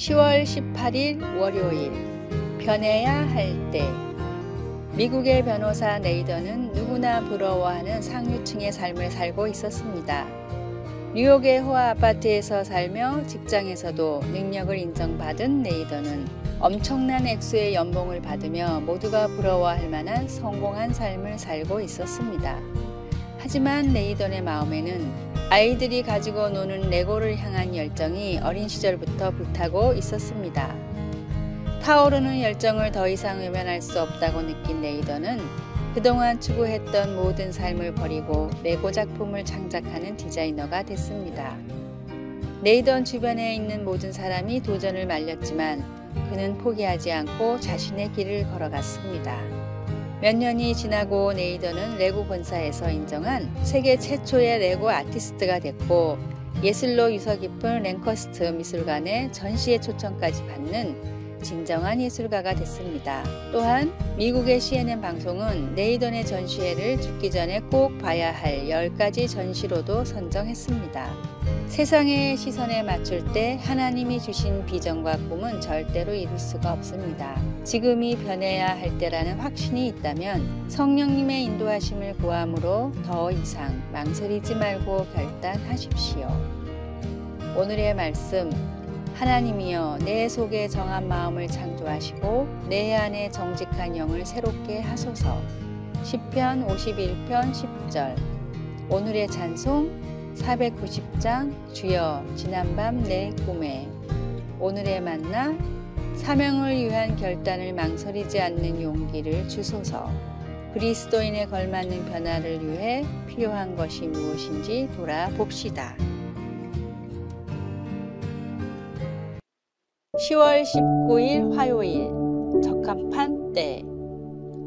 10월 18일 월요일, 변해야 할 때. 미국의 변호사 네이던은 누구나 부러워하는 상류층의 삶을 살고 있었습니다. 뉴욕의 호화 아파트에서 살며 직장에서도 능력을 인정받은 네이던은 엄청난 액수의 연봉을 받으며 모두가 부러워할 만한 성공한 삶을 살고 있었습니다. 하지만 네이던의 마음에는 아이들이 가지고 노는 레고를 향한 열정이 어린 시절부터 불타고 있었습니다. 타오르는 열정을 더 이상 외면할 수 없다고 느낀 네이던은 그동안 추구했던 모든 삶을 버리고 레고 작품을 창작하는 디자이너가 됐습니다. 네이던 주변에 있는 모든 사람이 도전을 말렸지만 그는 포기하지 않고 자신의 길을 걸어갔습니다. 몇 년이 지나고 네이던은 레고 본사에서 인정한 세계 최초의 레고 아티스트가 됐고 예술로 유서 깊은 랭커스트 미술관의 전시회 초청까지 받는 진정한 예술가가 됐습니다. 또한 미국의 CNN 방송은 네이던의 전시회를 죽기 전에 꼭 봐야 할 10가지 전시로도 선정했습니다. 세상의 시선에 맞출 때 하나님이 주신 비전과 꿈은 절대로 이룰 수가 없습니다. 지금이 변해야 할 때라는 확신이 있다면 성령님의 인도하심을 구함으로 더 이상 망설이지 말고 결단하십시오. 오늘의 말씀, 하나님이여 내 속에 정한 마음을 창조하시고 내 안에 정직한 영을 새롭게 하소서. 시편 51편 10절. 오늘의 찬송 490장 주여 지난밤 내 꿈에. 오늘의 만나 사명을 위한 결단을 망설이지 않는 용기를 주소서. 그리스도인에 걸맞는 변화를 위해 필요한 것이 무엇인지 돌아봅시다. 10월 19일 화요일, 적합한 때.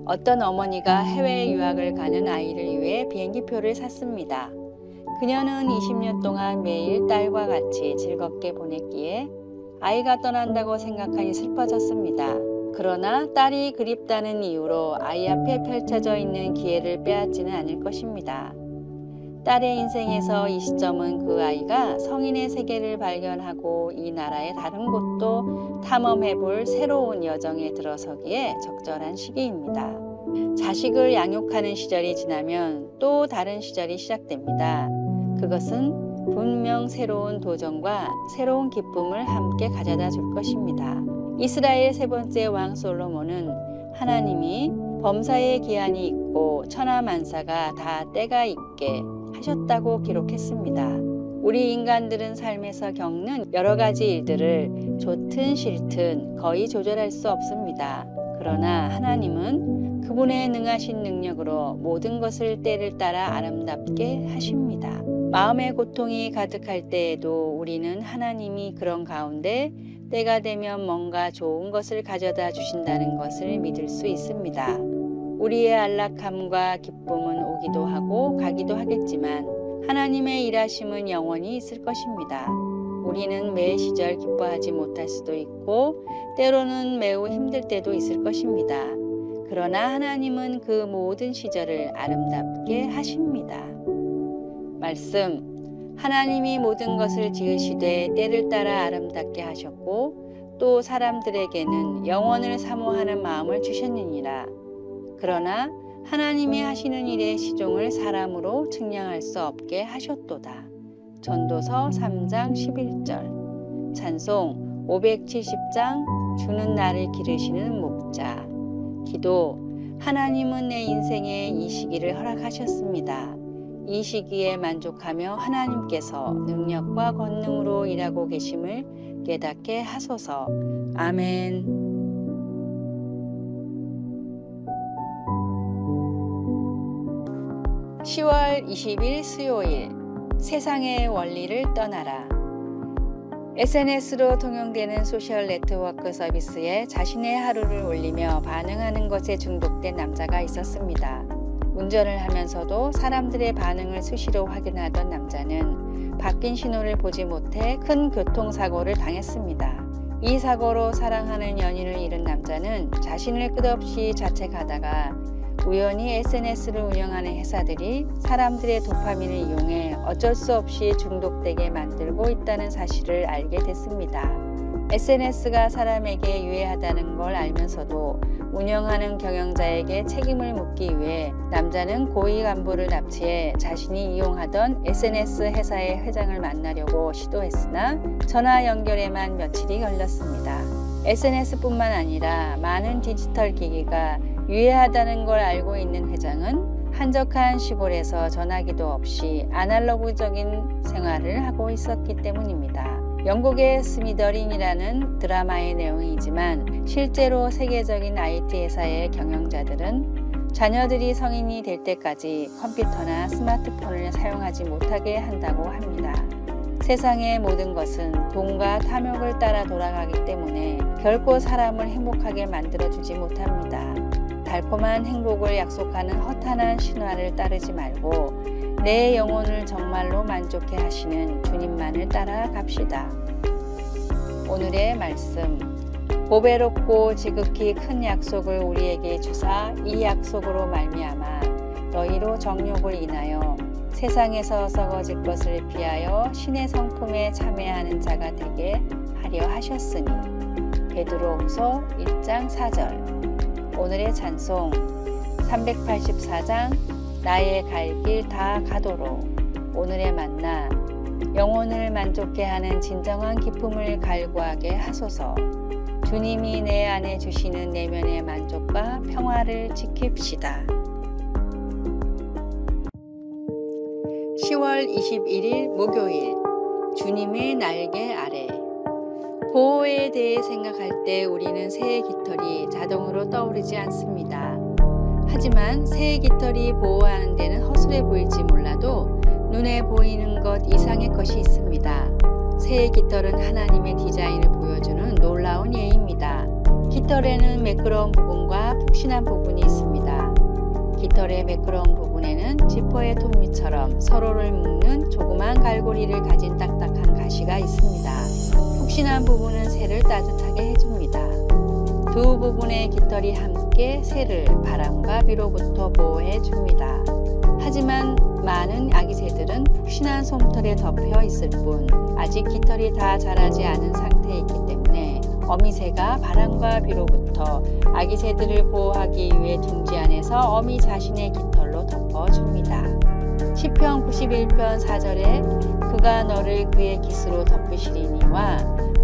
어떤 어머니가 해외 유학을 가는 아이를 위해 비행기표를 샀습니다. 그녀는 20년 동안 매일 딸과 같이 즐겁게 보냈기에 아이가 떠난다고 생각하니 슬퍼졌습니다. 그러나 딸이 그립다는 이유로 아이 앞에 펼쳐져 있는 기회를 빼앗지는 않을 것입니다. 딸의 인생에서 이 시점은 그 아이가 성인의 세계를 발견하고 이 나라의 다른 곳도 탐험해볼 새로운 여정에 들어서기에 적절한 시기입니다. 자식을 양육하는 시절이 지나면 또 다른 시절이 시작됩니다. 그것은 분명 새로운 도전과 새로운 기쁨을 함께 가져다 줄 것입니다. 이스라엘 세 번째 왕 솔로몬은 하나님이 범사에 기한이 있고 천하만사가 다 때가 있게 하셨다고 기록했습니다. 우리 인간들은 삶에서 겪는 여러 가지 일들을 좋든 싫든 거의 조절할 수 없습니다. 그러나 하나님은 그분의 능하신 능력으로 모든 것을 때를 따라 아름답게 하십니다. 마음의 고통이 가득할 때에도 우리는 하나님이 그런 가운데 때가 되면 뭔가 좋은 것을 가져다 주신다는 것을 믿을 수 있습니다. 우리의 안락함과 기쁨은 오기도 하고 가기도 하겠지만 하나님의 일하심은 영원히 있을 것입니다. 우리는 매 시절 기뻐하지 못할 수도 있고 때로는 매우 힘들 때도 있을 것입니다. 그러나 하나님은 그 모든 시절을 아름답게 하십니다. 말씀, 하나님이 모든 것을 지으시되 때를 따라 아름답게 하셨고 또 사람들에게는 영원을 사모하는 마음을 주셨느니라. 그러나 하나님이 하시는 일의 시종을 사람으로 측량할 수 없게 하셨도다. 전도서 3장 11절. 찬송 570장 주는 나를 기르시는 목자. 기도, 하나님은 내 인생에 이 시기를 허락하셨습니다. 이 시기에 만족하며 하나님께서 능력과 권능으로 일하고 계심을 깨닫게 하소서. 아멘. (10월 20일) 수요일, 세상의 원리를 떠나라. SNS로 통용되는 소셜 네트워크 서비스에 자신의 하루를 올리며 반응하는 것에 중독된 남자가 있었습니다. 운전을 하면서도 사람들의 반응을 수시로 확인하던 남자는 바뀐 신호를 보지 못해 큰 교통사고를 당했습니다. 이 사고로 사랑하는 연인을 잃은 남자는 자신을 끝없이 자책하다가 우연히 SNS를 운영하는 회사들이 사람들의 도파민을 이용해 어쩔 수 없이 중독되게 만들고 있다는 사실을 알게 됐습니다. SNS가 사람에게 유해하다는 걸 알면서도 운영하는 경영자에게 책임을 묻기 위해 남자는 고위 간부를 납치해 자신이 이용하던 SNS 회사의 회장을 만나려고 시도했으나 전화 연결에만 며칠이 걸렸습니다. SNS뿐만 아니라 많은 디지털 기기가 유해하다는 걸 알고 있는 회장은 한적한 시골에서 전화기도 없이 아날로그적인 생활을 하고 있었기 때문입니다. 영국의 스미더린이라는 드라마의 내용이지만 실제로 세계적인 IT 회사의 경영자들은 자녀들이 성인이 될 때까지 컴퓨터나 스마트폰을 사용하지 못하게 한다고 합니다. 세상의 모든 것은 돈과 탐욕을 따라 돌아가기 때문에 결코 사람을 행복하게 만들어주지 못합니다. 달콤한 행복을 약속하는 허탄한 신화를 따르지 말고 내 영혼을 정말로 만족해 하시는 주님만을 따라 갑시다. 오늘의 말씀. 보배롭고 지극히 큰 약속을 우리에게 주사 이 약속으로 말미암아 너희로 정욕을 인하여 세상에서 썩어질 것을 피하여 신의 성품에 참여하는 자가 되게 하려 하셨으니. 베드로후서 1장 4절. 오늘의 찬송 384장 나의 갈 길 다 가도록. 오늘의 만나 영혼을 만족해 하는 진정한 기쁨을 갈구하게 하소서. 주님이 내 안에 주시는 내면의 만족과 평화를 지킵시다. 10월 21일 목요일. 주님의 날개 아래. 보호에 대해 생각할 때 우리는 새의 깃털이 자동으로 떠오르지 않습니다. 하지만 새의 깃털이 보호하는 데는 허술해 보일지 몰라도 눈에 보이는 것 이상의 것이 있습니다. 새의 깃털은 하나님의 디자인을 보여주는 놀라운 예입니다. 깃털에는 매끄러운 부분과 푹신한 부분이 있습니다. 깃털의 매끄러운 부분에는 지퍼의 톱니처럼 서로를 묶는 조그만 갈고리를 가진 딱딱한 가시가 있습니다. 푹신한 부분은 새를 따뜻하게 해줍니다. 두 부분의 깃털이 함께 새를 바람과 비로부터 보호해 줍니다. 하지만 많은 아기 새들은 푹신한 솜털에 덮여 있을 뿐 아직 깃털이 다 자라지 않은 상태에 있기 때문에 어미새가 바람과 비로부터 아기 새들을 보호하기 위해 둥지 안에서 어미 자신의 깃털로 덮어줍니다. 시편 91편 4절에 그가 너를 그의 깃으로 덮으시리니와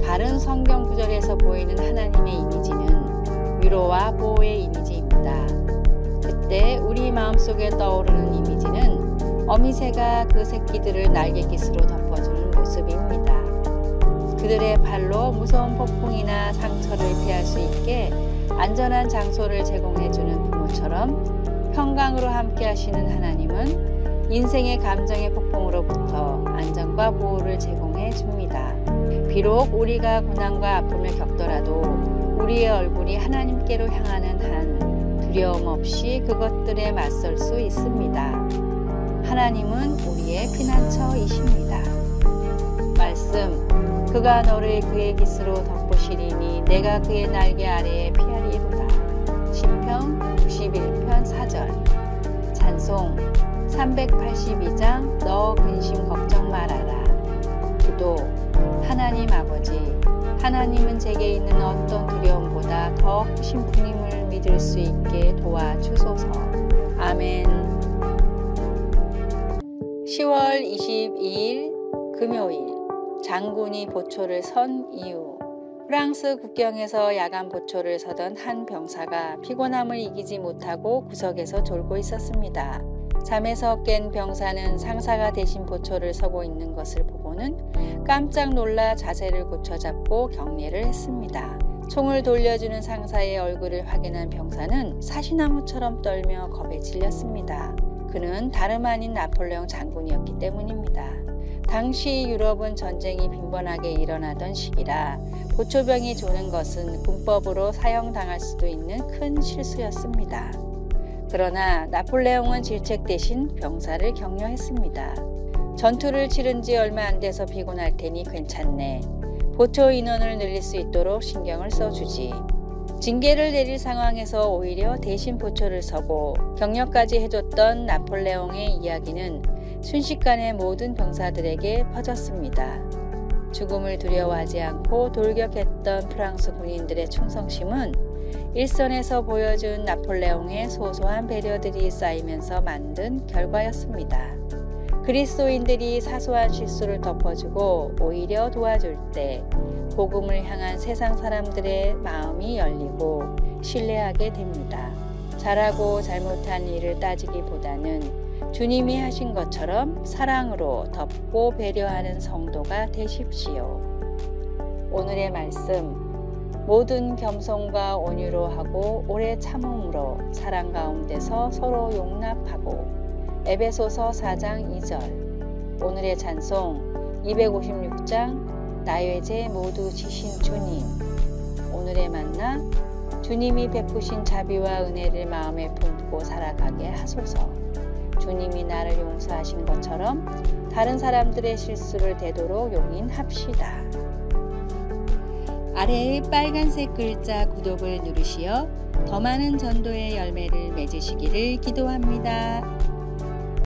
다른 성경 구절에서 보이는 하나님의 이미지는 위로와 보호의 이미지입니다. 그때 우리 마음속에 떠오르는 이미지는 어미새가 그 새끼들을 날개깃으로 덮어주는 모습입니다. 그들의 발로 무서운 폭풍이나 상처를 피할 수 있게 안전한 장소를 제공해주는 부모처럼 평강으로 함께 하시는 하나님은 인생의 감정의 폭풍으로부터 안전과 보호를 제공해 줍니다. 비록 우리가 고난과 아픔을 겪더라도 우리의 얼굴이 하나님께로 향하는 한 두려움 없이 그것들에 맞설 수 있습니다. 하나님은 우리의 피난처이십니다. 말씀. 그가 너를 그의 깃으로 덮으시리니 내가 그의 날개 아래에 피하리로다. 시편 91편 4절. 찬송 382장 너 근심 걱정 말아라. 기도. 하나님 아버지, 하나님은 제게 있는 어떤 두려움보다 더 크신 분임을 믿을 수 있게 도와주소서. 아멘. 10월 22일 금요일. 장군이 보초를 선 이유. 프랑스 국경에서 야간 보초를 서던 한 병사가 피곤함을 이기지 못하고 구석에서 졸고 있었습니다. 잠에서 깬 병사는 상사가 대신 보초를 서고 있는 것을 보고는 깜짝 놀라 자세를 고쳐잡고 경례를 했습니다. 총을 돌려주는 상사의 얼굴을 확인한 병사는 사시나무처럼 떨며 겁에 질렸습니다. 그는 다름 아닌 나폴레옹 장군이었기 때문입니다. 당시 유럽은 전쟁이 빈번하게 일어나던 시기라 보초병이 조는 것은 군법으로 사형당할 수도 있는 큰 실수였습니다. 그러나 나폴레옹은 질책 대신 병사를 격려했습니다. 전투를 치른 지 얼마 안 돼서 피곤할 테니 괜찮네. 보초 인원을 늘릴 수 있도록 신경을 써주지. 징계를 내릴 상황에서 오히려 대신 보초를 서고 격려까지 해줬던 나폴레옹의 이야기는 순식간에 모든 병사들에게 퍼졌습니다. 죽음을 두려워하지 않고 돌격했던 프랑스 군인들의 충성심은 일선에서 보여준 나폴레옹의 소소한 배려들이 쌓이면서 만든 결과였습니다. 그리스도인들이 사소한 실수를 덮어주고 오히려 도와줄 때 복음을 향한 세상 사람들의 마음이 열리고 신뢰하게 됩니다. 잘하고 잘못한 일을 따지기보다는 주님이 하신 것처럼 사랑으로 덮고 배려하는 성도가 되십시오. 오늘의 말씀, 모든 겸손과 온유로 하고 오래 참음으로 사랑 가운데서 서로 용납하고. 에베소서 4장 2절. 오늘의 찬송 256장 나의 죄 모두 지신 주님. 오늘의 만나, 주님이 베푸신 자비와 은혜를 마음에 품고 살아가게 하소서. 주님이 나를 용서하신 것처럼 다른 사람들의 실수를 되도록 용인합시다. 아래의 빨간색 글자 구독을 누르시어 더 많은 전도의 열매를 맺으시기를 기도합니다.